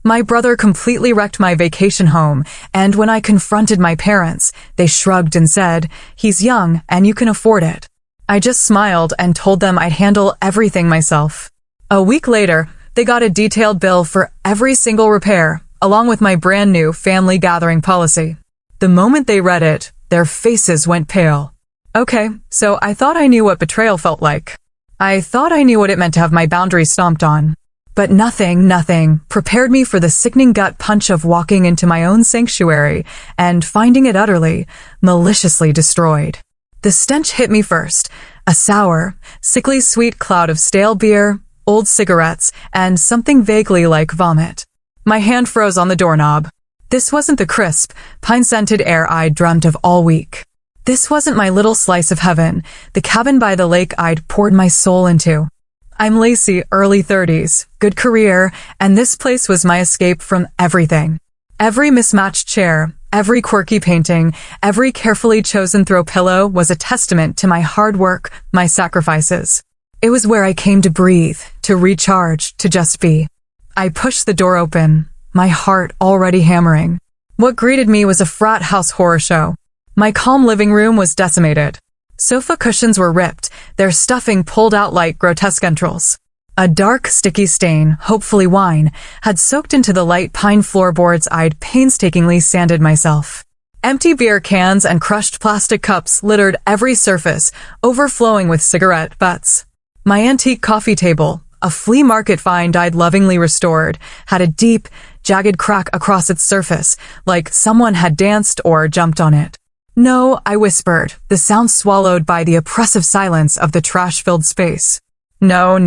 My brother completely wrecked my vacation home, and when I confronted my parents, they shrugged and said, "He's young and you can afford it." I just smiled and told them I'd handle everything myself. A week later, they got a detailed bill for every single repair, along with my brand new family gathering policy. The moment they read it, their faces went pale. Okay, so I thought I knew what betrayal felt like. I thought I knew what it meant to have my boundaries stomped on. But nothing prepared me for the sickening gut punch of walking into my own sanctuary and finding it utterly, maliciously destroyed. The stench hit me first, a sour, sickly sweet cloud of stale beer, old cigarettes, and something vaguely like vomit. My hand froze on the doorknob. This wasn't the crisp, pine-scented air I'd dreamt of all week. This wasn't my little slice of heaven, the cabin by the lake I'd poured my soul into. I'm Lacey, early 30s, good career, and this place was my escape from everything. Every mismatched chair, every quirky painting, every carefully chosen throw pillow was a testament to my hard work, my sacrifices. It was where I came to breathe, to recharge, to just be. I pushed the door open, my heart already hammering. What greeted me was a frat house horror show. My calm living room was decimated. Sofa cushions were ripped, their stuffing pulled out like grotesque entrails. A dark, sticky stain, hopefully wine, had soaked into the light pine floorboards I'd painstakingly sanded myself. Empty beer cans and crushed plastic cups littered every surface, overflowing with cigarette butts. My antique coffee table, a flea market find I'd lovingly restored, had a deep, jagged crack across its surface, like someone had danced or jumped on it. "No," I whispered, the sound swallowed by the oppressive silence of the trash-filled space. No.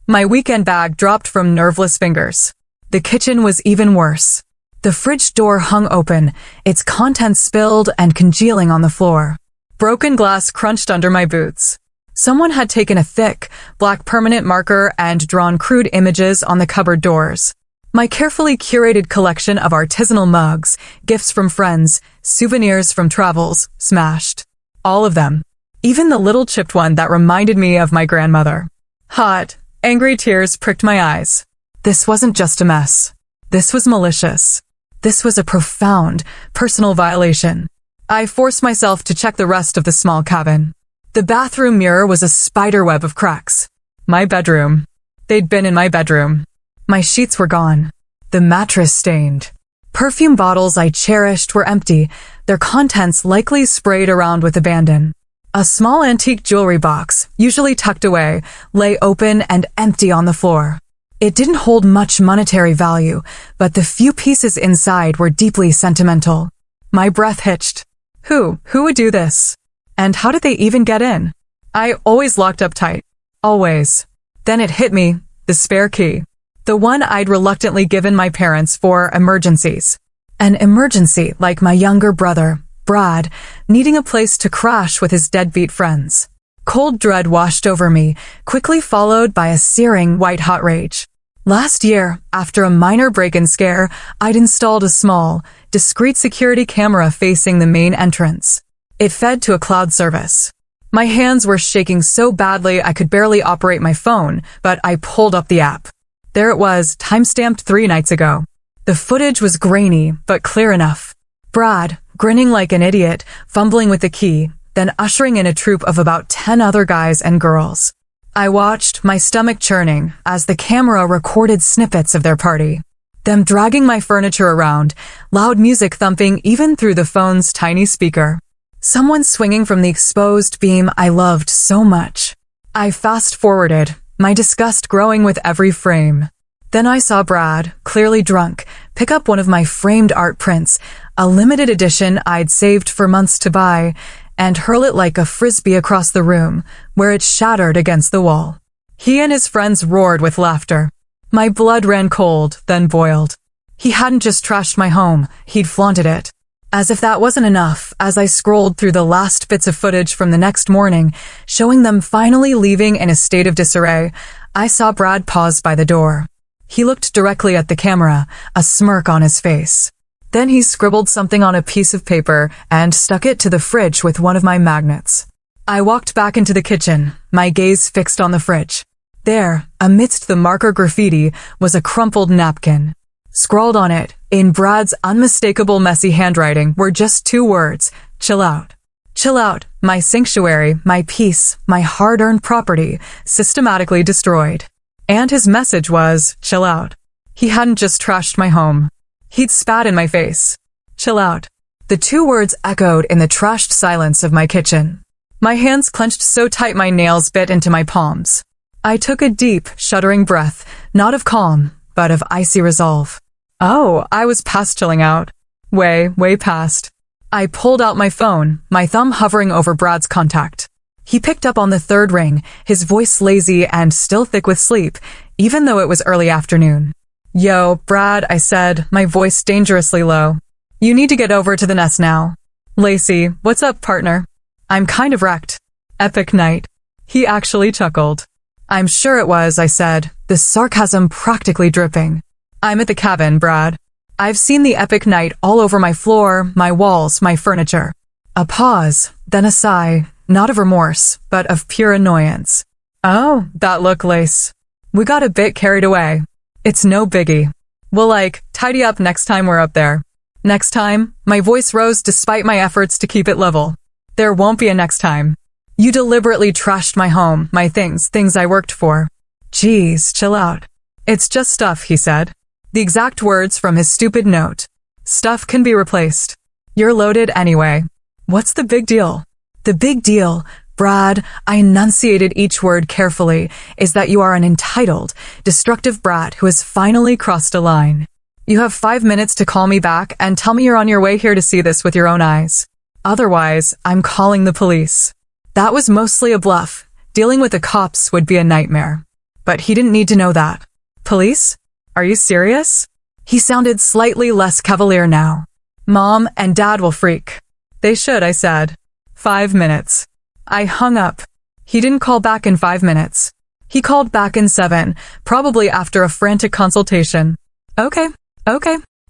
My weekend bag dropped from nerveless fingers. The kitchen was even worse. The fridge door hung open, its contents spilled and congealing on the floor. Broken glass crunched under my boots. Someone had taken a thick, black permanent marker and drawn crude images on the cupboard doors. My carefully curated collection of artisanal mugs, gifts from friends, souvenirs from travels, smashed. All of them. Even the little chipped one that reminded me of my grandmother. Hot, angry tears pricked my eyes. This wasn't just a mess. This was malicious. This was a profound, personal violation. I forced myself to check the rest of the small cabin. The bathroom mirror was a spiderweb of cracks. My bedroom. They'd been in my bedroom. My sheets were gone. The mattress stained. Perfume bottles I cherished were empty, their contents likely sprayed around with abandon. A small antique jewelry box, usually tucked away, lay open and empty on the floor. It didn't hold much monetary value, but the few pieces inside were deeply sentimental. My breath hitched. Who would do this? And how did they even get in? I always locked up tight. Always. Then it hit me, the spare key. The one I'd reluctantly given my parents for emergencies. An emergency like my younger brother, Brad, needing a place to crash with his deadbeat friends. Cold dread washed over me, quickly followed by a searing white-hot rage. Last year, after a minor break-in scare, I'd installed a small, discreet security camera facing the main entrance. It fed to a cloud service. My hands were shaking so badly I could barely operate my phone, but I pulled up the app. There it was, time-stamped 3 nights ago. The footage was grainy, but clear enough. Brad, grinning like an idiot, fumbling with the key, then ushering in a troop of about 10 other guys and girls. I watched, my stomach churning, as the camera recorded snippets of their party. Them dragging my furniture around, loud music thumping even through the phone's tiny speaker. Someone swinging from the exposed beam I loved so much. I fast-forwarded, my disgust growing with every frame. Then I saw Brad, clearly drunk, pick up one of my framed art prints, a limited edition I'd saved for months to buy, and hurl it like a frisbee across the room, where it shattered against the wall. He and his friends roared with laughter. My blood ran cold, then boiled. He hadn't just trashed my home, he'd flaunted it. As if that wasn't enough, as I scrolled through the last bits of footage from the next morning, showing them finally leaving in a state of disarray, I saw Brad pause by the door. He looked directly at the camera, a smirk on his face. Then he scribbled something on a piece of paper and stuck it to the fridge with one of my magnets. I walked back into the kitchen, my gaze fixed on the fridge. There, amidst the marker graffiti, was a crumpled napkin. Scrawled on it, in Brad's unmistakable messy handwriting, were just 2 words: chill out. Chill out, my sanctuary, my peace, my hard-earned property, systematically destroyed. And his message was, chill out. He hadn't just trashed my home. He'd spat in my face. Chill out. The 2 words echoed in the trashed silence of my kitchen. My hands clenched so tight my nails bit into my palms. I took a deep, shuddering breath, not of calm, but of icy resolve. Oh, I was past chilling out. Way past. I pulled out my phone, my thumb hovering over Brad's contact. He picked up on the 3rd ring, his voice lazy and still thick with sleep, even though it was early afternoon. Yo, Brad, I said, my voice dangerously low. You need to get over to the nest now. Lacey, what's up, partner? I'm kind of wrecked. Epic night. He actually chuckled. I'm sure it was, I said, the sarcasm practically dripping. I'm at the cabin, Brad. I've seen the epic night all over my floor, my walls, my furniture. A pause, then a sigh, not of remorse, but of pure annoyance. Oh, that look, Lace. We got a bit carried away. It's no biggie. We'll tidy up next time we're up there. Next time? My voice rose despite my efforts to keep it level. There won't be a next time. You deliberately trashed my home, my things I worked for. Geez, chill out. It's just stuff, he said. The exact words from his stupid note. Stuff can be replaced. You're loaded anyway. What's the big deal? The big deal, Brad, I enunciated each word carefully, is that you are an entitled, destructive brat who has finally crossed a line. You have 5 minutes to call me back and tell me you're on your way here to see this with your own eyes. Otherwise, I'm calling the police. That was mostly a bluff. Dealing with the cops would be a nightmare. But he didn't need to know that. Police? Are you serious? He sounded slightly less cavalier now. Mom and Dad will freak. They should, I said. 5 minutes. I hung up. He didn't call back in 5 minutes. He called back in 7, probably after a frantic consultation. Okay.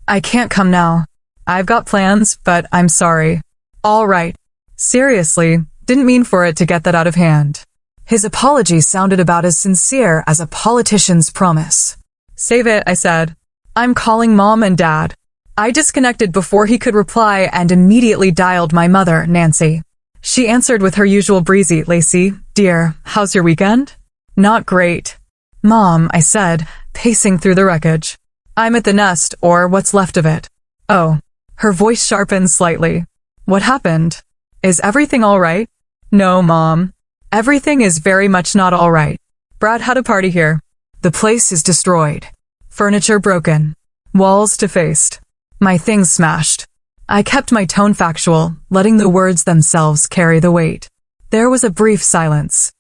I can't come now. I've got plans, but I'm sorry. All right. Seriously, didn't mean for it to get that out of hand. His apology sounded about as sincere as a politician's promise. Save it, I said. I'm calling Mom and Dad. I disconnected before he could reply and immediately dialed my mother, Nancy. She answered with her usual breezy, Lacey, dear, how's your weekend? Not great. Mom, I said, pacing through the wreckage. I'm at the nest, or what's left of it. Oh. Her voice sharpened slightly. What happened? Is everything all right? No, Mom. Everything is very much not all right. Brad had a party here. The place is destroyed. Furniture broken. Walls defaced. My things smashed. I kept my tone factual, letting the words themselves carry the weight. There was a brief silence.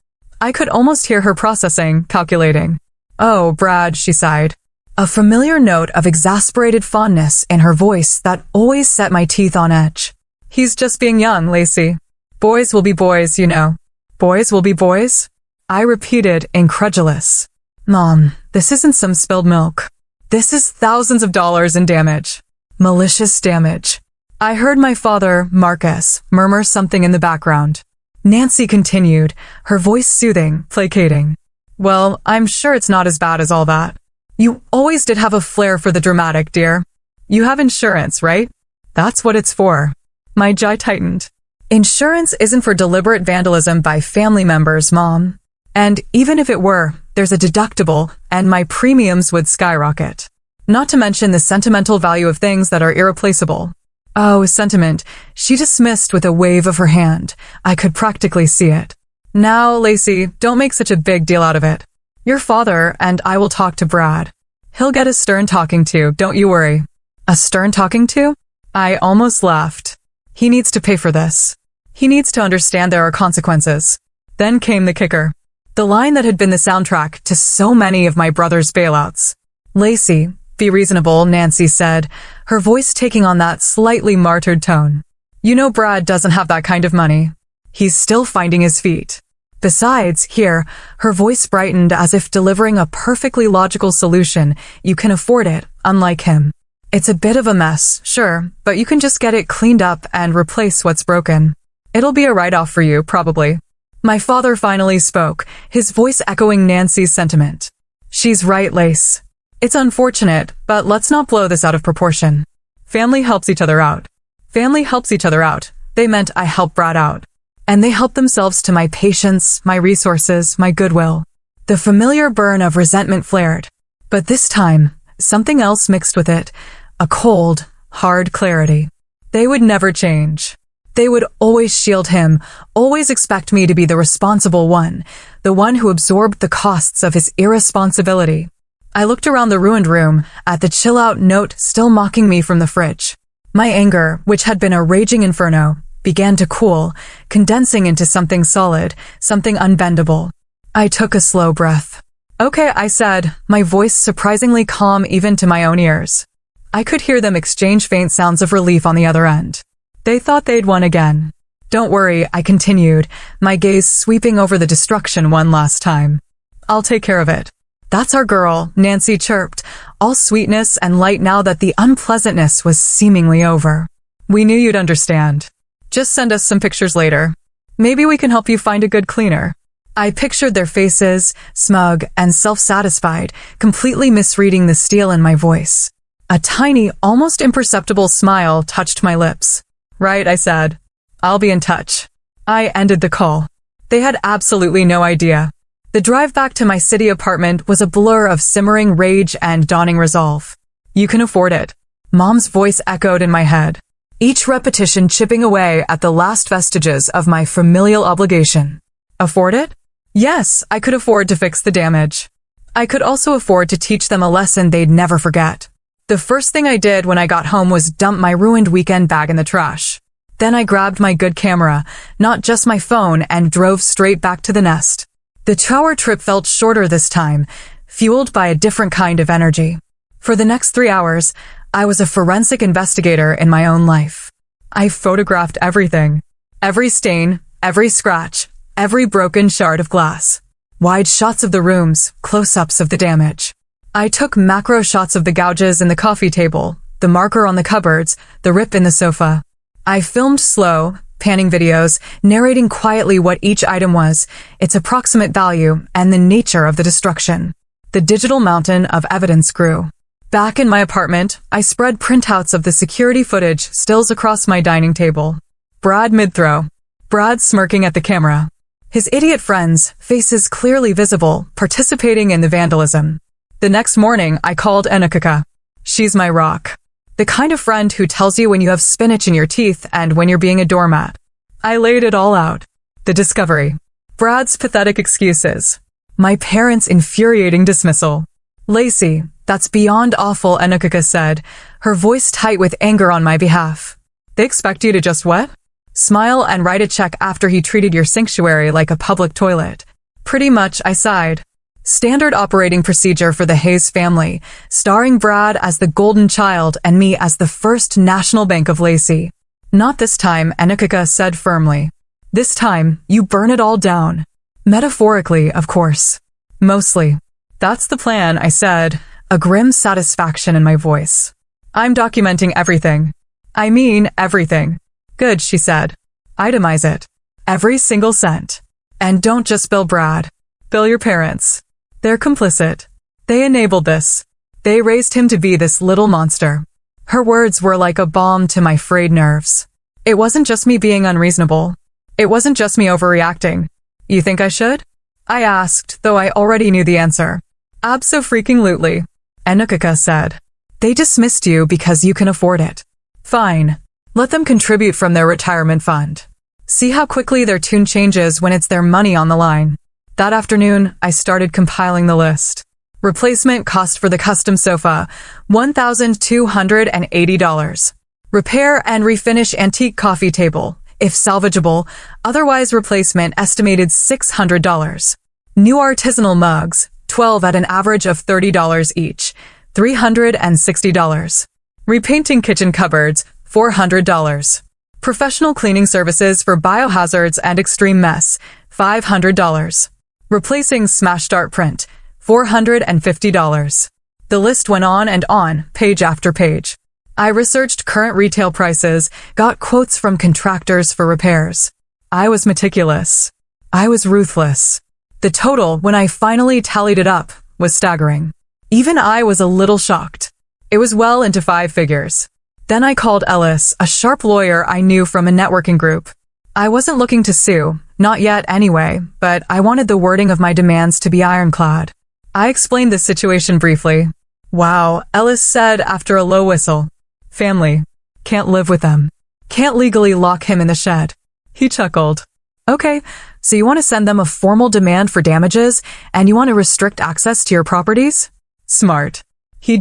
I could almost hear her processing, calculating. Oh, Brad, she sighed. A familiar note of exasperated fondness in her voice that always set my teeth on edge. He's just being young, Lacey. Boys will be boys, you know. Boys will be boys? I repeated, incredulous. Mom, this isn't some spilled milk. This is thousands of dollars in damage. Malicious damage. I heard my father, Marcus, murmur something in the background. Nancy continued, her voice soothing, placating. Well, I'm sure it's not as bad as all that. You always did have a flair for the dramatic, dear. You have insurance, right? That's what it's for. My jaw tightened. Insurance isn't for deliberate vandalism by family members, Mom. And even if it were, there's a deductible, and my premiums would skyrocket. Not to mention the sentimental value of things that are irreplaceable. Oh, sentiment, she dismissed with a wave of her hand. I could practically see it. Now, Lacey, don't make such a big deal out of it. Your father and I will talk to Brad. He'll get a stern talking to, don't you worry. A stern talking to? I almost laughed. He needs to pay for this. He needs to understand there are consequences. Then came the kicker. The line that had been the soundtrack to so many of my brother's bailouts. Lacey, be reasonable, Nancy said, her voice taking on that slightly martyred tone. You know Brad doesn't have that kind of money. He's still finding his feet. Besides, here, her voice brightened as if delivering a perfectly logical solution. You can afford it, unlike him. It's a bit of a mess, sure, but you can just get it cleaned up and replace what's broken. It'll be a write-off for you, probably. My father finally spoke, his voice echoing Nancy's sentiment. She's right, Lace. It's unfortunate, but let's not blow this out of proportion. Family helps each other out. Family helps each other out. They meant I helped Brad out. And they helped themselves to my patience, my resources, my goodwill. The familiar burn of resentment flared. But this time, something else mixed with it. A cold, hard clarity. They would never change. They would always shield him, always expect me to be the responsible one, the one who absorbed the costs of his irresponsibility. I looked around the ruined room, at the chill-out note still mocking me from the fridge. My anger, which had been a raging inferno, began to cool, condensing into something solid, something unbendable. I took a slow breath. Okay, I said, my voice surprisingly calm even to my own ears. I could hear them exchange faint sounds of relief on the other end. They thought they'd won again. Don't worry, I continued, my gaze sweeping over the destruction one last time. I'll take care of it. That's our girl, Nancy chirped, all sweetness and light now that the unpleasantness was seemingly over. We knew you'd understand. Just send us some pictures later. Maybe we can help you find a good cleaner. I pictured their faces, smug and self-satisfied, completely misreading the steel in my voice. A tiny, almost imperceptible smile touched my lips. Right, I said. I'll be in touch. I ended the call. They had absolutely no idea. The drive back to my city apartment was a blur of simmering rage and dawning resolve. You can afford it. Mom's voice echoed in my head, each repetition chipping away at the last vestiges of my familial obligation. Afford it? Yes, I could afford to fix the damage. I could also afford to teach them a lesson they'd never forget. The first thing I did when I got home was dump my ruined weekend bag in the trash. Then I grabbed my good camera, not just my phone, and drove straight back to the nest. The 2-hour trip felt shorter this time, fueled by a different kind of energy. For the next 3 hours, I was a forensic investigator in my own life. I photographed everything. Every stain, every scratch, every broken shard of glass. Wide shots of the rooms, close-ups of the damage. I took macro shots of the gouges in the coffee table, the marker on the cupboards, the rip in the sofa. I filmed slow, panning videos, narrating quietly what each item was, its approximate value, and the nature of the destruction. The digital mountain of evidence grew. Back in my apartment, I spread printouts of the security footage stills across my dining table. Brad mid-throw. Brad smirking at the camera. His idiot friends, faces clearly visible, participating in the vandalism. The next morning, I called Enikaka. She's my rock. The kind of friend who tells you when you have spinach in your teeth and when you're being a doormat. I laid it all out. The discovery. Brad's pathetic excuses. My parents' infuriating dismissal. Lacey, that's beyond awful, Enikaka said, her voice tight with anger on my behalf. They expect you to just what? Smile and write a check after he treated your sanctuary like a public toilet. Pretty much, I sighed. Standard operating procedure for the Hayes family, starring Brad as the golden child and me as the first national bank of Lacey. Not this time, Enikaka said firmly. This time, you burn it all down. Metaphorically, of course. Mostly. That's the plan, I said, a grim satisfaction in my voice. I'm documenting everything. I mean everything. Good, she said. Itemize it. Every single cent. And don't just bill Brad. Bill your parents. They're complicit. They enabled this. They raised him to be this little monster. Her words were like a balm to my frayed nerves. It wasn't just me being unreasonable. It wasn't just me overreacting. You think I should? I asked, though I already knew the answer. Abso-freaking-lutely, Enikaka said. They dismissed you because you can afford it. Fine. Let them contribute from their retirement fund. See how quickly their tune changes when it's their money on the line. That afternoon, I started compiling the list. Replacement cost for the custom sofa, $1,280. Repair and refinish antique coffee table, if salvageable, otherwise replacement estimated $600. New artisanal mugs, 12 at an average of $30 each, $360. Repainting kitchen cupboards, $400. Professional cleaning services for biohazards and extreme mess, $500. Replacing smashed art print, $450. The list went on and on, page after page. I researched current retail prices, got quotes from contractors for repairs. I was meticulous. I was ruthless. The total, when I finally tallied it up, was staggering. Even I was a little shocked. It was well into 5 figures. Then I called Ellis, a sharp lawyer I knew from a networking group. I wasn't looking to sue, not yet anyway, but I wanted the wording of my demands to be ironclad. I explained the situation briefly. Wow, Ellis said after a low whistle. Family. Can't live with them. Can't legally lock him in the shed. He chuckled. Okay, so you want to send them a formal demand for damages, and you want to restrict access to your properties? Smart. He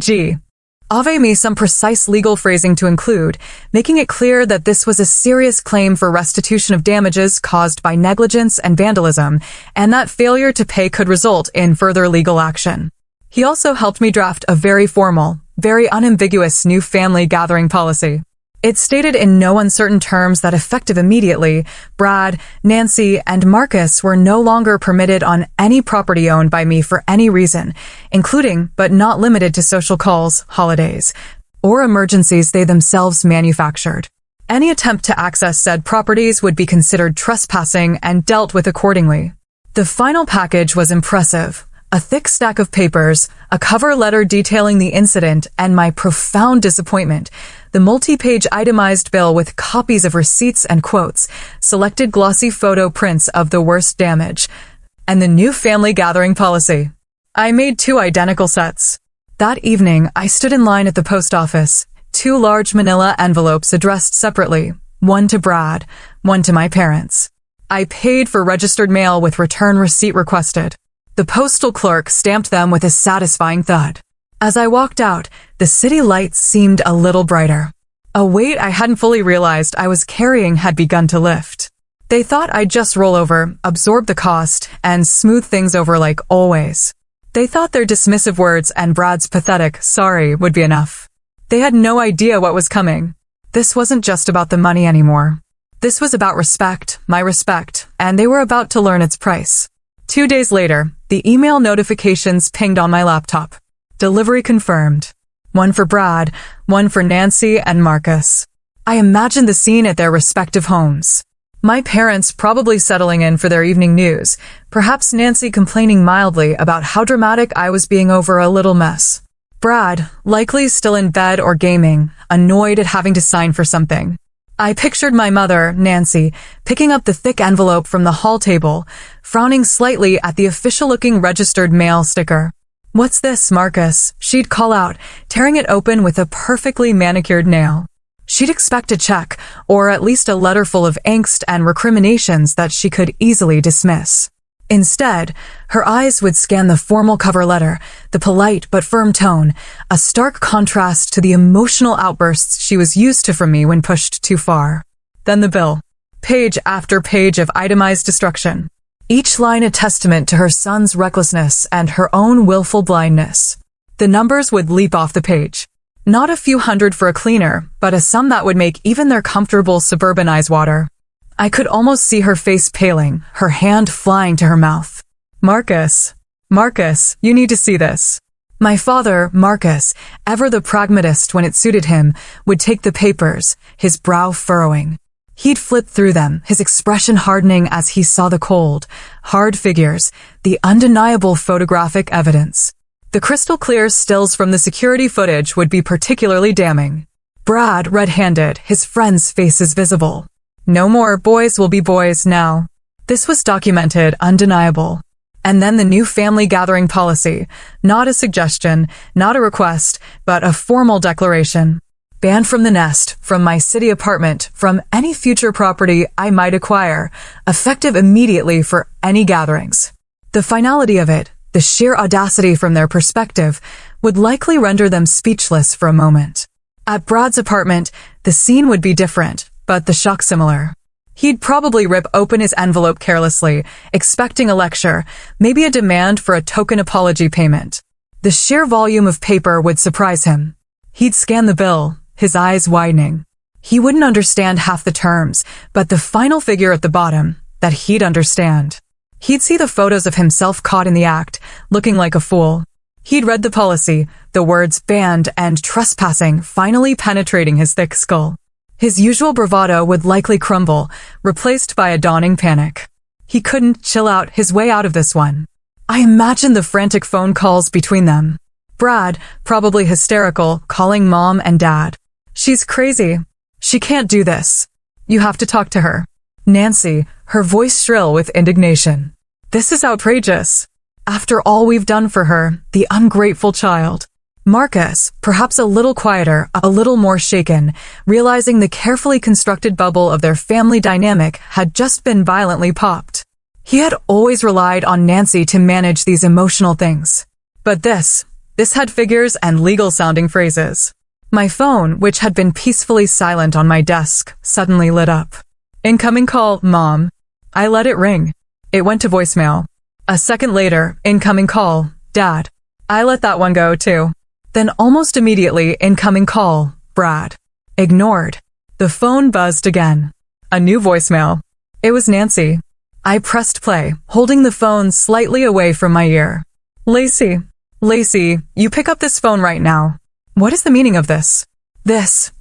Ave me some precise legal phrasing to include, making it clear that this was a serious claim for restitution of damages caused by negligence and vandalism, and that failure to pay could result in further legal action. He also helped me draft a very formal, very unambiguous new family gathering policy. It stated in no uncertain terms that effective immediately, Brad, Nancy, and Marcus were no longer permitted on any property owned by me for any reason, including but not limited to social calls, holidays, or emergencies they themselves manufactured. Any attempt to access said properties would be considered trespassing and dealt with accordingly. The final package was impressive. A thick stack of papers, a cover letter detailing the incident, and my profound disappointment, the multi-page itemized bill with copies of receipts and quotes, selected glossy photo prints of the worst damage, and the new family gathering policy. I made 2 identical sets. That evening, I stood in line at the post office, 2 large manila envelopes addressed separately, one to Brad, one to my parents. I paid for registered mail with return receipt requested. The postal clerk stamped them with a satisfying thud. As I walked out, the city lights seemed a little brighter. A weight I hadn't fully realized I was carrying had begun to lift. They thought I'd just roll over, absorb the cost, and smooth things over like always. They thought their dismissive words and Brad's pathetic sorry would be enough. They had no idea what was coming. This wasn't just about the money anymore. This was about respect, my respect, and they were about to learn its price. 2 days later, the email notifications pinged on my laptop. Delivery confirmed. One for Brad, one for Nancy and Marcus. I imagined the scene at their respective homes. My parents probably settling in for their evening news, perhaps Nancy complaining mildly about how dramatic I was being over a little mess. Brad, likely still in bed or gaming, annoyed at having to sign for something. I pictured my mother, Nancy, picking up the thick envelope from the hall table, frowning slightly at the official-looking registered mail sticker. "What's this, Marcus?" she'd call out, tearing it open with a perfectly manicured nail. She'd expect a check, or at least a letter full of angst and recriminations that she could easily dismiss. Instead, her eyes would scan the formal cover letter, the polite but firm tone, a stark contrast to the emotional outbursts she was used to from me when pushed too far. Then the bill. Page after page of itemized destruction. Each line a testament to her son's recklessness and her own willful blindness. The numbers would leap off the page. Not a few hundred for a cleaner, but a sum that would make even their comfortable suburban eyes water. I could almost see her face paling, her hand flying to her mouth. Marcus, you need to see this." My father, Marcus, ever the pragmatist when it suited him, would take the papers, his brow furrowing. He'd flip through them, his expression hardening as he saw the cold, hard figures, the undeniable photographic evidence. The crystal-clear stills from the security footage would be particularly damning. Brad red-handed, his friends' faces visible. No more boys will be boys now. This was documented, undeniable. And then the new family gathering policy, not a suggestion, not a request, but a formal declaration. Banned from the nest, from my city apartment, from any future property I might acquire, effective immediately for any gatherings. The finality of it, the sheer audacity from their perspective, would likely render them speechless for a moment. At Brad's apartment, the scene would be different, but the shock similar. He'd probably rip open his envelope carelessly, expecting a lecture, maybe a demand for a token apology payment. The sheer volume of paper would surprise him. He'd scan the bill, his eyes widening. He wouldn't understand half the terms, but the final figure at the bottom, that he'd understand. He'd see the photos of himself caught in the act, looking like a fool. He'd read the policy, the words banned and trespassing finally penetrating his thick skull. His usual bravado would likely crumble, replaced by a dawning panic. He couldn't chill out his way out of this one. I imagined the frantic phone calls between them. Brad, probably hysterical, calling mom and dad. She's crazy. She can't do this. You have to talk to her. Nancy, her voice shrill with indignation. This is outrageous. After all we've done for her, the ungrateful child. Marcus, perhaps a little quieter, a little more shaken, realizing the carefully constructed bubble of their family dynamic had just been violently popped. He had always relied on Nancy to manage these emotional things. But this had figures and legal-sounding phrases. My phone, which had been peacefully silent on my desk, suddenly lit up. Incoming call, Mom. I let it ring. It went to voicemail. A second later, incoming call, Dad. I let that one go, too. Then almost immediately, incoming call, Brad. Ignored. The phone buzzed again. A new voicemail. It was Nancy. I pressed play, holding the phone slightly away from my ear. Lacey, you pick up this phone right now. What is the meaning of this? This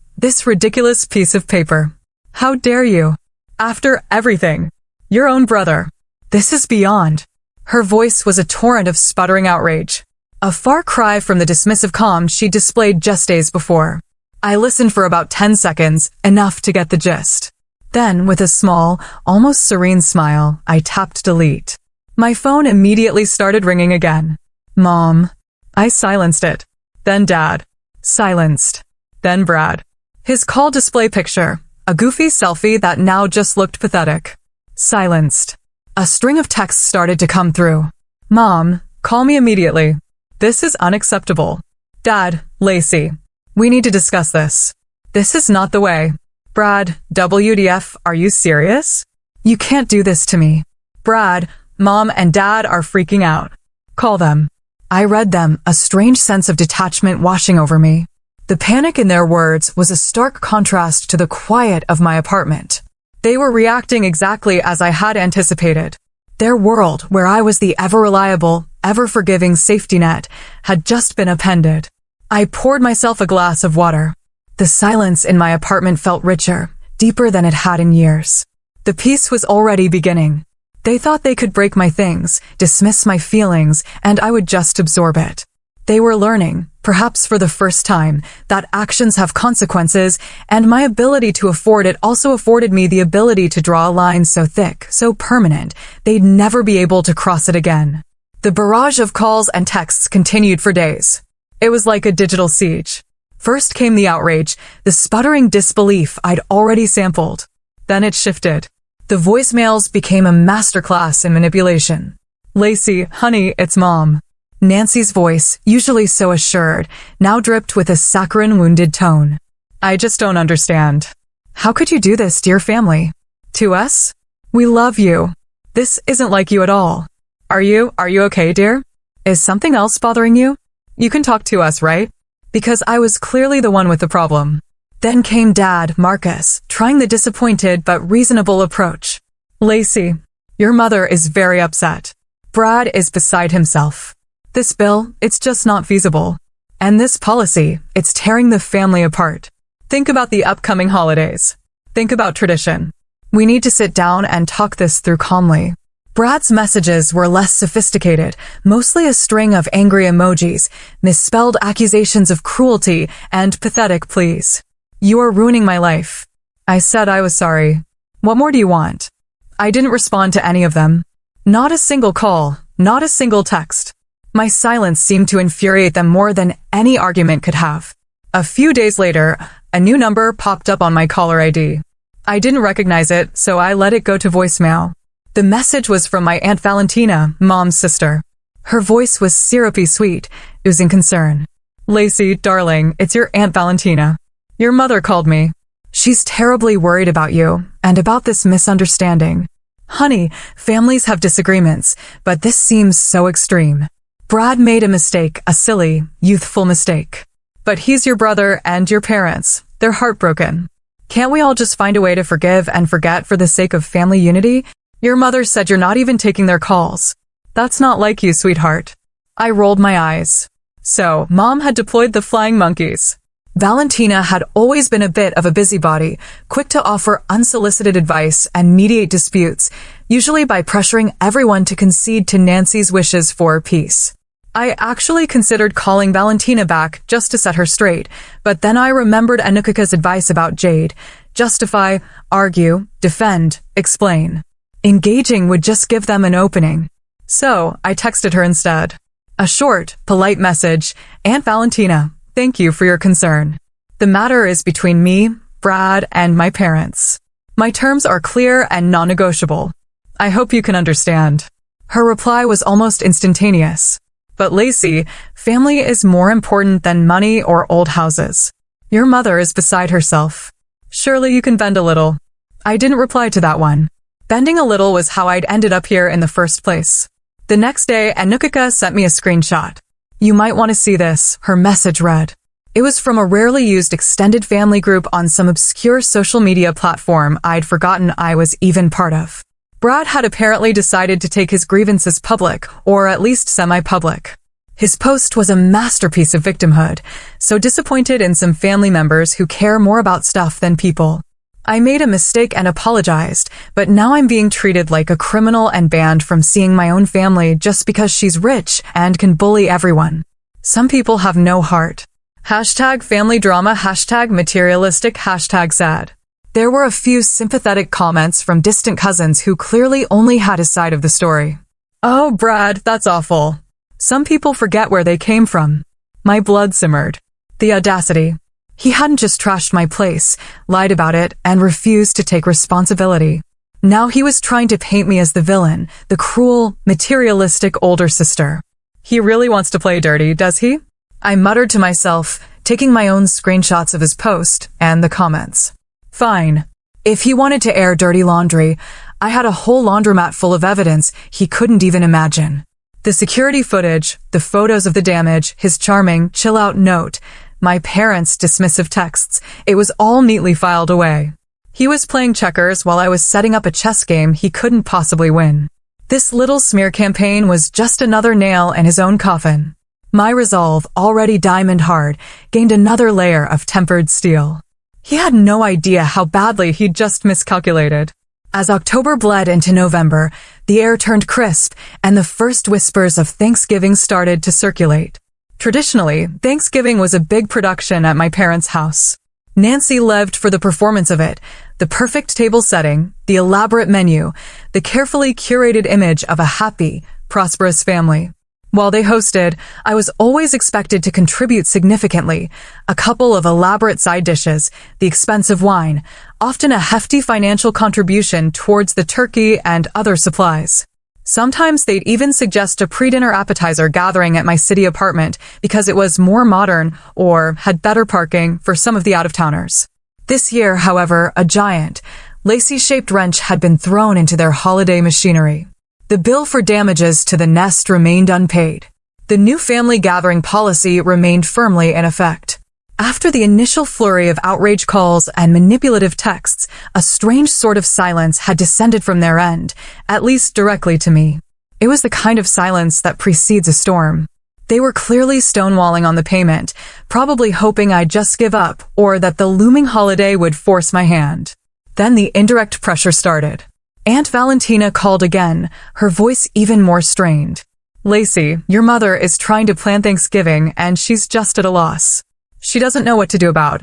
ridiculous piece of paper. How dare you? After everything. Your own brother. This is beyond. Her voice was a torrent of sputtering outrage. A far cry from the dismissive calm she displayed just days before. I listened for about 10 seconds, enough to get the gist. Then, with a small, almost serene smile, I tapped delete. My phone immediately started ringing again. Mom. I silenced it. Then Dad. Silenced. Then Brad. His call display picture, a goofy selfie that now just looked pathetic. Silenced. A string of texts started to come through. Mom, call me immediately. This is unacceptable. Dad, Lacey. We need to discuss this. This is not the way. Brad, WTF, are you serious? You can't do this to me. Brad, Mom and Dad are freaking out. Call them. I read them, a strange sense of detachment washing over me. The panic in their words was a stark contrast to the quiet of my apartment. They were reacting exactly as I had anticipated. Their world, where I was the ever-reliable, ever-forgiving safety net, had just been upended. I poured myself a glass of water. The silence in my apartment felt richer, deeper than it had in years. The peace was already beginning. They thought they could break my things, dismiss my feelings, and I would just absorb it. They were learning, perhaps for the first time, that actions have consequences, and my ability to afford it also afforded me the ability to draw a line so thick, so permanent, they'd never be able to cross it again. The barrage of calls and texts continued for days. It was like a digital siege. First came the outrage, the sputtering disbelief I'd already sampled. Then it shifted. The voicemails became a masterclass in manipulation. Lacey, honey, it's Mom. Nancy's voice, usually so assured, now dripped with a saccharine wounded tone. I just don't understand. How could you do this to your family? To us? We love you. This isn't like you at all. Are you okay, dear? Is something else bothering you? You can talk to us, right? Because I was clearly the one with the problem. Then came Dad, Marcus, trying the disappointed but reasonable approach. Lacey, your mother is very upset. Brad is beside himself. This bill, it's just not feasible. And this policy, it's tearing the family apart. Think about the upcoming holidays. Think about tradition. We need to sit down and talk this through calmly. Brad's messages were less sophisticated, mostly a string of angry emojis, misspelled accusations of cruelty, and pathetic pleas. You are ruining my life. I said I was sorry. What more do you want? I didn't respond to any of them. Not a single call, not a single text. My silence seemed to infuriate them more than any argument could have. A few days later, a new number popped up on my caller ID. I didn't recognize it, so I let it go to voicemail. The message was from my Aunt Valentina, Mom's sister. Her voice was syrupy sweet, oozing concern. Lacey, darling, it's your Aunt Valentina. Your mother called me. She's terribly worried about you, and about this misunderstanding. Honey, families have disagreements, but this seems so extreme. Brad made a mistake, a silly, youthful mistake. But he's your brother and your parents. They're heartbroken. Can't we all just find a way to forgive and forget for the sake of family unity? Your mother said you're not even taking their calls. That's not like you, sweetheart. I rolled my eyes. So, Mom had deployed the flying monkeys. Valentina had always been a bit of a busybody, quick to offer unsolicited advice and mediate disputes, usually by pressuring everyone to concede to Nancy's wishes for peace. I actually considered calling Valentina back just to set her straight, but then I remembered Anukika's advice about Jade. Justify, argue, defend, explain. Engaging would just give them an opening. So, I texted her instead. A short, polite message, Aunt Valentina, thank you for your concern. The matter is between me, Brad, and my parents. My terms are clear and non-negotiable. I hope you can understand. Her reply was almost instantaneous. But Lacey, family is more important than money or old houses. Your mother is beside herself. Surely you can bend a little. I didn't reply to that one. Bending a little was how I'd ended up here in the first place. The next day, Anukika sent me a screenshot. You might want to see this, her message read. It was from a rarely used extended family group on some obscure social media platform I'd forgotten I was even part of. Brad had apparently decided to take his grievances public, or at least semi-public. His post was a masterpiece of victimhood, so disappointed in some family members who care more about stuff than people. I made a mistake and apologized, but now I'm being treated like a criminal and banned from seeing my own family just because she's rich and can bully everyone. Some people have no heart. Hashtag family drama, hashtag materialistic, hashtag sad. There were a few sympathetic comments from distant cousins who clearly only had his side of the story. Oh, Brad, that's awful. Some people forget where they came from. My blood simmered. The audacity. He hadn't just trashed my place, lied about it, and refused to take responsibility. Now he was trying to paint me as the villain, the cruel, materialistic older sister. He really wants to play dirty, does he? I muttered to myself, taking my own screenshots of his post and the comments. Fine. If he wanted to air dirty laundry, I had a whole laundromat full of evidence he couldn't even imagine. The security footage, the photos of the damage, his charming, chill-out note, my parents' dismissive texts, it was all neatly filed away. He was playing checkers while I was setting up a chess game he couldn't possibly win. This little smear campaign was just another nail in his own coffin. My resolve, already diamond hard, gained another layer of tempered steel. He had no idea how badly he'd just miscalculated. As October bled into November, the air turned crisp, and the first whispers of Thanksgiving started to circulate. Traditionally, Thanksgiving was a big production at my parents' house. Nancy lived for the performance of it, the perfect table setting, the elaborate menu, the carefully curated image of a happy, prosperous family. While they hosted, I was always expected to contribute significantly, a couple of elaborate side dishes, the expensive wine, often a hefty financial contribution towards the turkey and other supplies. Sometimes they'd even suggest a pre-dinner appetizer gathering at my city apartment because it was more modern or had better parking for some of the out-of-towners. This year, however, a giant, lacy-shaped wrench had been thrown into their holiday machinery. The bill for damages to the nest remained unpaid. The new family gathering policy remained firmly in effect. After the initial flurry of outrage calls and manipulative texts, a strange sort of silence had descended from their end, at least directly to me. It was the kind of silence that precedes a storm. They were clearly stonewalling on the payment, probably hoping I'd just give up or that the looming holiday would force my hand. Then the indirect pressure started. Aunt Valentina called again, her voice even more strained. Lacey, your mother is trying to plan Thanksgiving and she's just at a loss. She doesn't know what to do about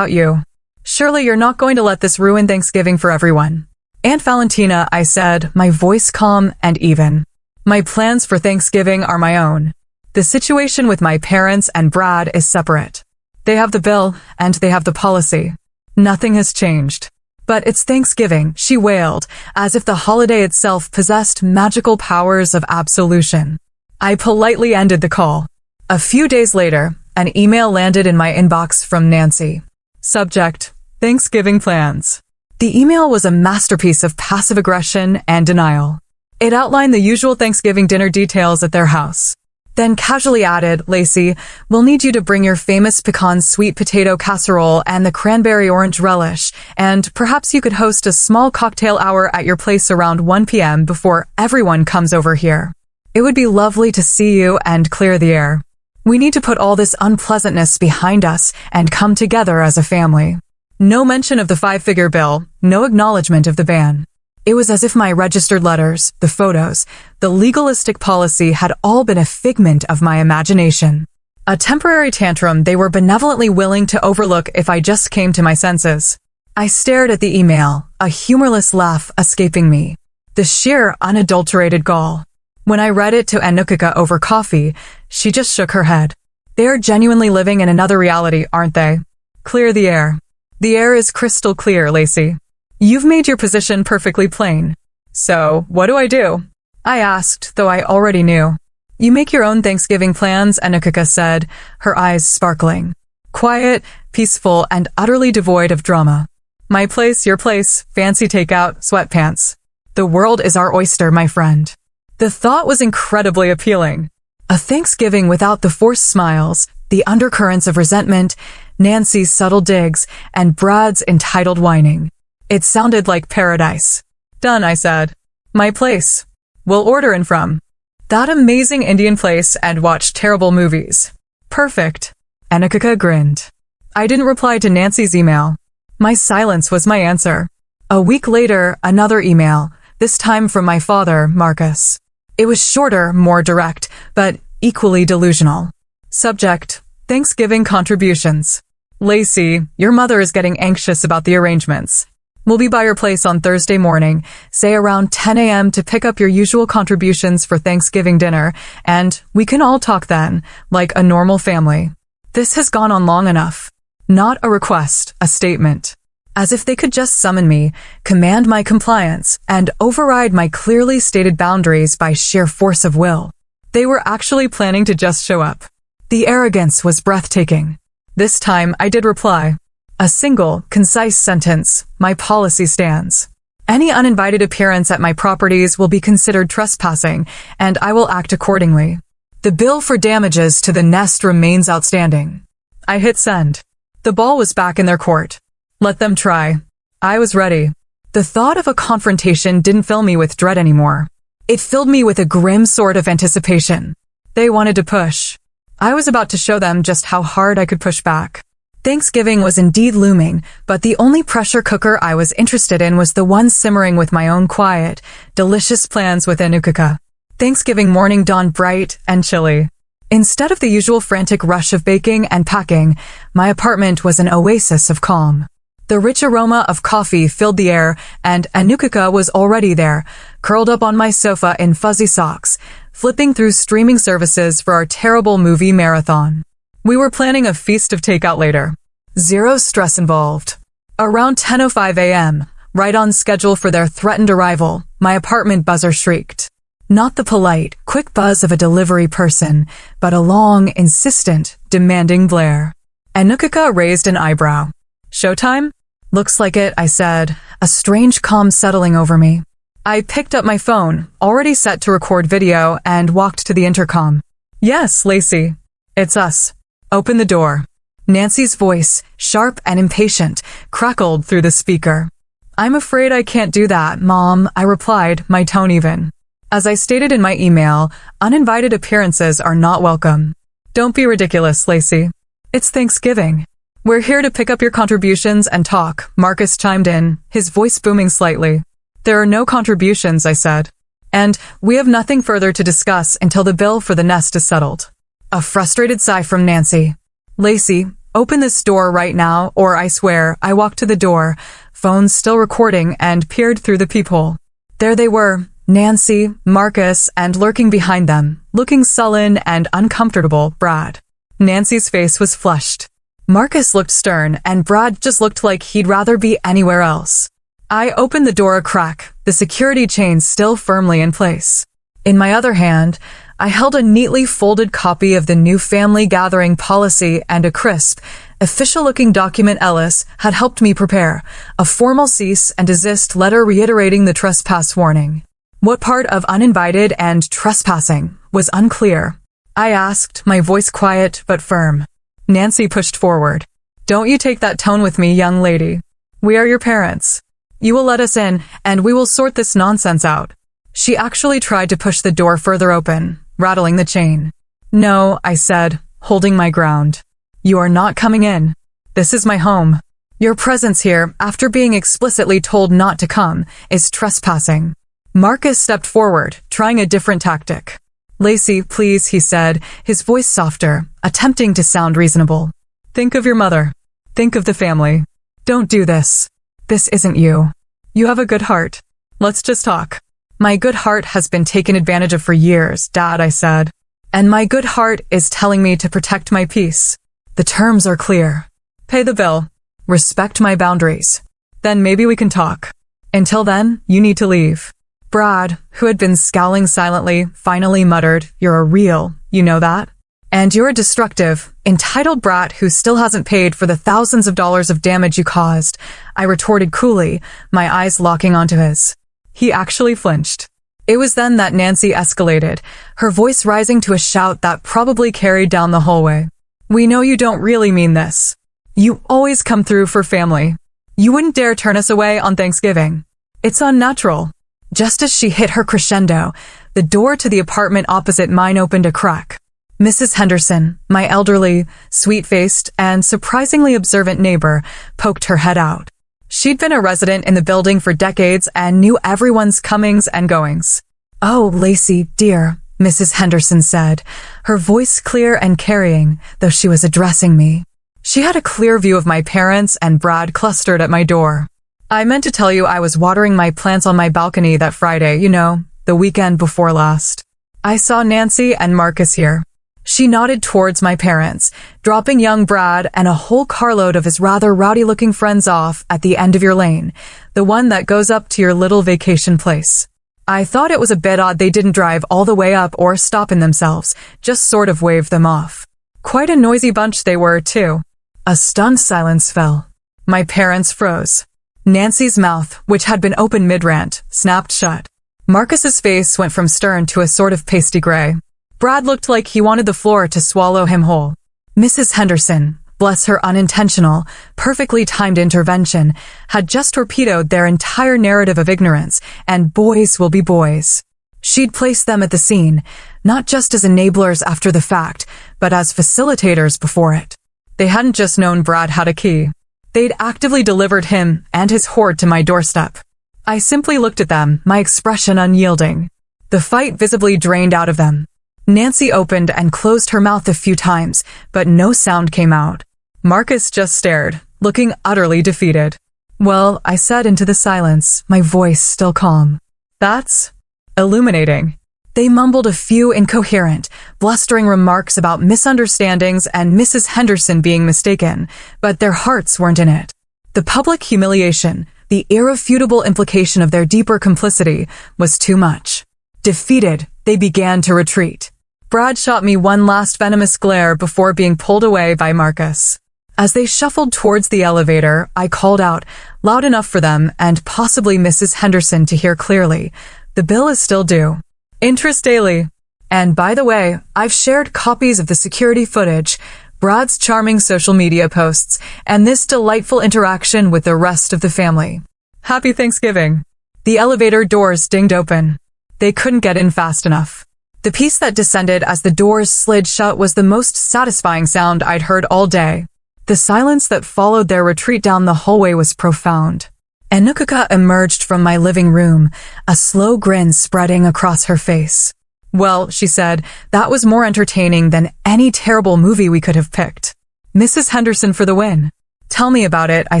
you. Surely you're not going to let this ruin Thanksgiving for everyone. Aunt Valentina, I said, my voice calm and even. My plans for Thanksgiving are my own. The situation with my parents and Brad is separate. They have the bill and they have the policy. Nothing has changed. But it's Thanksgiving, she wailed, as if the holiday itself possessed magical powers of absolution. I politely ended the call. A few days later, an email landed in my inbox from Nancy. Subject: Thanksgiving plans. The email was a masterpiece of passive aggression and denial. It outlined the usual Thanksgiving dinner details at their house. Then casually added, Lacey, we'll need you to bring your famous pecan sweet potato casserole and the cranberry orange relish, and perhaps you could host a small cocktail hour at your place around 1 p.m. before everyone comes over here. It would be lovely to see you and clear the air. We need to put all this unpleasantness behind us and come together as a family. No mention of the 5-figure bill, no acknowledgement of the ban. It was as if my registered letters, the photos, the legalistic policy had all been a figment of my imagination. A temporary tantrum they were benevolently willing to overlook if I just came to my senses. I stared at the email, a humorless laugh escaping me. The sheer, unadulterated gall. When I read it to Anukika over coffee, she just shook her head. They're genuinely living in another reality, aren't they? Clear the air. The air is crystal clear, Lacey. You've made your position perfectly plain. So, what do I do? I asked, though I already knew. You make your own Thanksgiving plans, Anukika said, her eyes sparkling. Quiet, peaceful, and utterly devoid of drama. My place, your place, fancy takeout, sweatpants. The world is our oyster, my friend. The thought was incredibly appealing. A Thanksgiving without the forced smiles, the undercurrents of resentment, Nancy's subtle digs, and Brad's entitled whining. It sounded like paradise. Done, I said. My place. We'll order in from that amazing Indian place and watch terrible movies. Perfect. Anukika grinned. I didn't reply to Nancy's email. My silence was my answer. A week later, another email, this time from my father, Marcus. It was shorter, more direct, but equally delusional. Subject: Thanksgiving contributions. Lacey, your mother is getting anxious about the arrangements. We'll be by your place on Thursday morning, say around 10 a.m. to pick up your usual contributions for Thanksgiving dinner, and we can all talk then, like a normal family. This has gone on long enough. Not a request, a statement. As if they could just summon me, command my compliance, and override my clearly stated boundaries by sheer force of will. They were actually planning to just show up. The arrogance was breathtaking. This time I did reply. A single, concise sentence: my policy stands. Any uninvited appearance at my properties will be considered trespassing, and I will act accordingly. The bill for damages to the nest remains outstanding. I hit send. The ball was back in their court. Let them try. I was ready. The thought of a confrontation didn't fill me with dread anymore. It filled me with a grim sort of anticipation. They wanted to push. I was about to show them just how hard I could push back. Thanksgiving was indeed looming, but the only pressure cooker I was interested in was the one simmering with my own quiet, delicious plans with Anukika. Thanksgiving morning dawned bright and chilly. Instead of the usual frantic rush of baking and packing, my apartment was an oasis of calm. The rich aroma of coffee filled the air, and Anukika was already there, curled up on my sofa in fuzzy socks, flipping through streaming services for our terrible movie marathon. We were planning a feast of takeout later. Zero stress involved. Around 10:05 a.m., right on schedule for their threatened arrival, my apartment buzzer shrieked. Not the polite, quick buzz of a delivery person, but a long, insistent, demanding blare. Anukika raised an eyebrow. Showtime? Looks like it, I said, a strange calm settling over me. I picked up my phone, already set to record video, and walked to the intercom. Yes, Lacey. It's us. Open the door. Nancy's voice, sharp and impatient, crackled through the speaker. I'm afraid I can't do that, Mom, I replied, my tone even. As I stated in my email, uninvited appearances are not welcome. Don't be ridiculous, Lacey. It's Thanksgiving. We're here to pick up your contributions and talk, Marcus chimed in, his voice booming slightly. There are no contributions, I said. And we have nothing further to discuss until the bill for the nest is settled. A frustrated sigh from Nancy. Lacey, open this door right now, or I swear. I walked to the door, phone still recording, and peered through the peephole. There they were, Nancy, Marcus, and lurking behind them, looking sullen and uncomfortable, Brad. Nancy's face was flushed. Marcus looked stern, and Brad just looked like he'd rather be anywhere else. I opened the door a crack, the security chains still firmly in place. In my other hand, I held a neatly folded copy of the new family gathering policy and a crisp, official-looking document Ellis had helped me prepare, a formal cease and desist letter reiterating the trespass warning. What part of uninvited and trespassing was unclear. I asked, my voice quiet but firm. Nancy pushed forward. Don't you take that tone with me, young lady. We are your parents. You will let us in, and we will sort this nonsense out. She actually tried to push the door further open, rattling the chain. No, I said, holding my ground. You are not coming in. This is my home. Your presence here, after being explicitly told not to come, is trespassing. Marcus stepped forward, trying a different tactic. Lacey, please, he said, his voice softer, attempting to sound reasonable. Think of your mother. Think of the family. Don't do this. This isn't you. You have a good heart. Let's just talk. My good heart has been taken advantage of for years, Dad, I said. And my good heart is telling me to protect my peace. The terms are clear. Pay the bill. Respect my boundaries. Then maybe we can talk. Until then, you need to leave. Brad, who had been scowling silently, finally muttered, You're a real, you know that? And you're a destructive, entitled brat who still hasn't paid for the thousands of dollars of damage you caused, I retorted coolly, my eyes locking onto his. He actually flinched. It was then that Nancy escalated, her voice rising to a shout that probably carried down the hallway. We know you don't really mean this. You always come through for family. You wouldn't dare turn us away on Thanksgiving. It's unnatural. Just as she hit her crescendo, the door to the apartment opposite mine opened a crack. Mrs. Henderson, my elderly, sweet-faced, and surprisingly observant neighbor, poked her head out. She'd been a resident in the building for decades and knew everyone's comings and goings. Oh, Lacey, dear, Mrs. Henderson said, her voice clear and carrying, though she was addressing me. She had a clear view of my parents and Brad clustered at my door. I meant to tell you I was watering my plants on my balcony that Friday, you know, the weekend before last. I saw Nancy and Marcus here. She nodded towards my parents, dropping young Brad and a whole carload of his rather rowdy-looking friends off at the end of your lane, the one that goes up to your little vacation place. I thought it was a bit odd they didn't drive all the way up or stop in themselves, just sort of waved them off. Quite a noisy bunch they were, too. A stunned silence fell. My parents froze. Nancy's mouth, which had been open mid-rant, snapped shut. Marcus's face went from stern to a sort of pasty gray. Brad looked like he wanted the floor to swallow him whole. Mrs. Henderson, bless her unintentional, perfectly timed intervention, had just torpedoed their entire narrative of ignorance, and boys will be boys. She'd placed them at the scene, not just as enablers after the fact, but as facilitators before it. They hadn't just known Brad had a key. They'd actively delivered him and his hoard to my doorstep. I simply looked at them, my expression unyielding. The fight visibly drained out of them. Nancy opened and closed her mouth a few times, but no sound came out. Marcus just stared, looking utterly defeated. Well, I said into the silence, my voice still calm. That's illuminating. They mumbled a few incoherent, blustering remarks about misunderstandings and Mrs. Henderson being mistaken, but their hearts weren't in it. The public humiliation, the irrefutable implication of their deeper complicity, was too much. Defeated, they began to retreat. Brad shot me one last venomous glare before being pulled away by Marcus. As they shuffled towards the elevator, I called out, loud enough for them and possibly Mrs. Henderson to hear clearly, the bill is still due. Interest daily. And by the way, I've shared copies of the security footage, Brad's charming social media posts, and this delightful interaction with the rest of the family. Happy Thanksgiving. The elevator doors dinged open. They couldn't get in fast enough. The piece that descended as the doors slid shut was the most satisfying sound I'd heard all day. The silence that followed their retreat down the hallway was profound. Enukuka emerged from my living room, a slow grin spreading across her face. Well, she said, that was more entertaining than any terrible movie we could have picked. Mrs. Henderson for the win. Tell me about it, I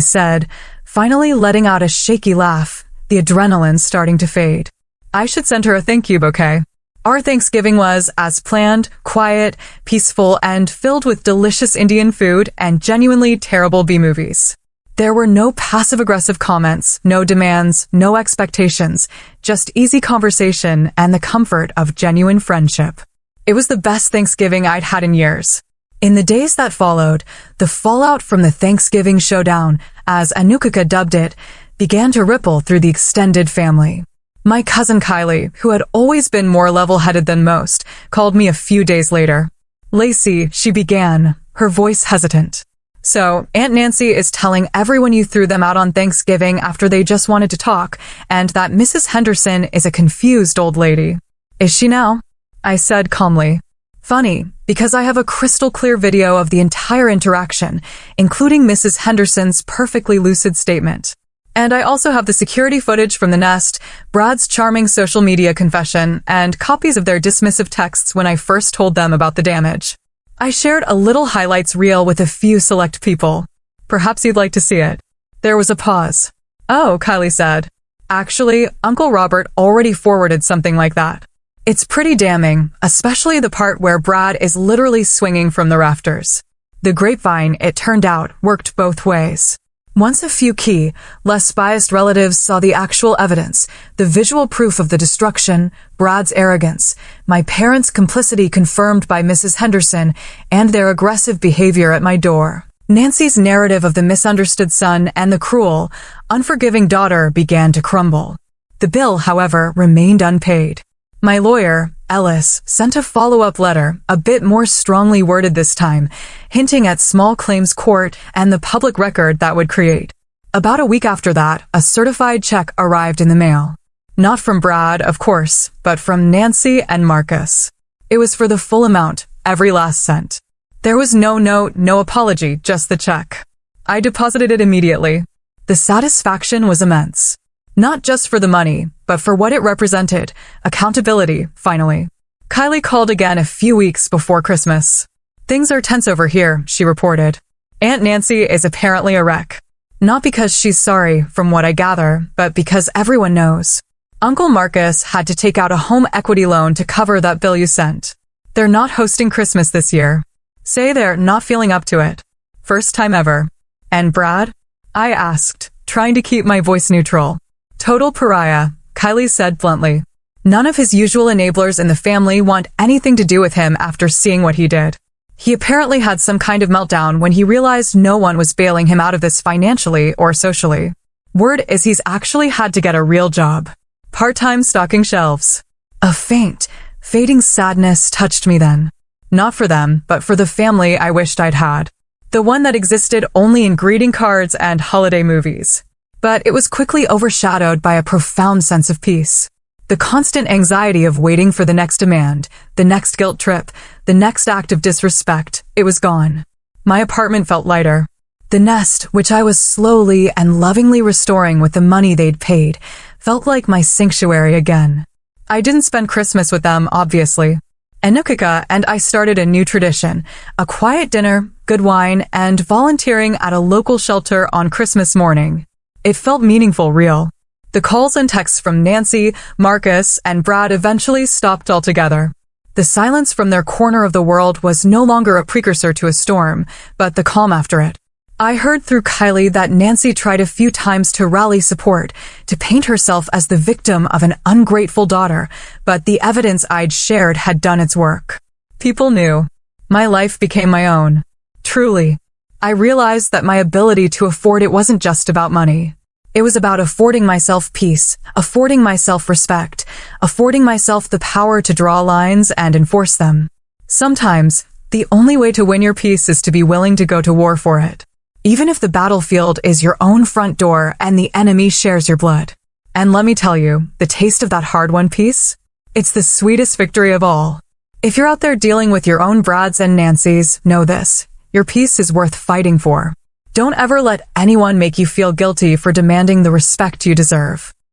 said, finally letting out a shaky laugh, the adrenaline starting to fade. I should send her a thank you bouquet. Our Thanksgiving was, as planned, quiet, peaceful, and filled with delicious Indian food and genuinely terrible B-movies. There were no passive-aggressive comments, no demands, no expectations, just easy conversation and the comfort of genuine friendship. It was the best Thanksgiving I'd had in years. In the days that followed, the fallout from the Thanksgiving showdown, as Enukuka dubbed it, began to ripple through the extended family. My cousin Kylie, who had always been more level-headed than most, called me a few days later. Lacey, she began, her voice hesitant. So, Aunt Nancy is telling everyone you threw them out on Thanksgiving after they just wanted to talk, and that Mrs. Henderson is a confused old lady. Is she now? I said calmly. Funny, because I have a crystal clear video of the entire interaction, including Mrs. Henderson's perfectly lucid statement. And I also have the security footage from the nest, Brad's charming social media confession, and copies of their dismissive texts when I first told them about the damage. I shared a little highlights reel with a few select people. Perhaps you'd like to see it. There was a pause. Oh, Kylie said. Actually, Uncle Robert already forwarded something like that. It's pretty damning, especially the part where Brad is literally swinging from the rafters. The grapevine, it turned out, worked both ways. Once a few key, less biased relatives saw the actual evidence, the visual proof of the destruction, Brad's arrogance, my parents' complicity confirmed by Mrs. Henderson, and their aggressive behavior at my door, Nancy's narrative of the misunderstood son and the cruel, unforgiving daughter began to crumble. The bill, however, remained unpaid. My lawyer, Ellis, sent a follow-up letter, a bit more strongly worded this time, hinting at small claims court and the public record that would create. About a week after that, a certified check arrived in the mail. Not from Brad, of course, but from Nancy and Marcus. It was for the full amount, every last cent. There was no note, no apology, just the check. I deposited it immediately. The satisfaction was immense. Not just for the money, but for what it represented, accountability, finally. Kylie called again a few weeks before Christmas. Things are tense over here, she reported. Aunt Nancy is apparently a wreck. Not because she's sorry, from what I gather, but because everyone knows. Uncle Marcus had to take out a home equity loan to cover that bill you sent. They're not hosting Christmas this year. Say they're not feeling up to it. First time ever. And Brad? I asked, trying to keep my voice neutral. Total pariah, Kylie said bluntly. None of his usual enablers in the family want anything to do with him after seeing what he did. He apparently had some kind of meltdown when he realized no one was bailing him out of this financially or socially. Word is he's actually had to get a real job. Part-time stocking shelves. A faint, fading sadness touched me then. Not for them, but for the family I wished I'd had. The one that existed only in greeting cards and holiday movies. But it was quickly overshadowed by a profound sense of peace. The constant anxiety of waiting for the next demand, the next guilt trip, the next act of disrespect, it was gone. My apartment felt lighter. The nest, which I was slowly and lovingly restoring with the money they'd paid, felt like my sanctuary again. I didn't spend Christmas with them, obviously. Anukika and I started a new tradition, a quiet dinner, good wine, and volunteering at a local shelter on Christmas morning. It felt meaningful, real. The calls and texts from Nancy, Marcus, and Brad eventually stopped altogether. The silence from their corner of the world was no longer a precursor to a storm, but the calm after it. I heard through Kylie that Nancy tried a few times to rally support, to paint herself as the victim of an ungrateful daughter, but the evidence I'd shared had done its work. People knew. My life became my own. Truly. I realized that my ability to afford it wasn't just about money. It was about affording myself peace, affording myself respect, affording myself the power to draw lines and enforce them. Sometimes, the only way to win your peace is to be willing to go to war for it. Even if the battlefield is your own front door and the enemy shares your blood. And let me tell you, the taste of that hard-won peace? It's the sweetest victory of all. If you're out there dealing with your own Brads and Nancys, know this. Your peace is worth fighting for. Don't ever let anyone make you feel guilty for demanding the respect you deserve.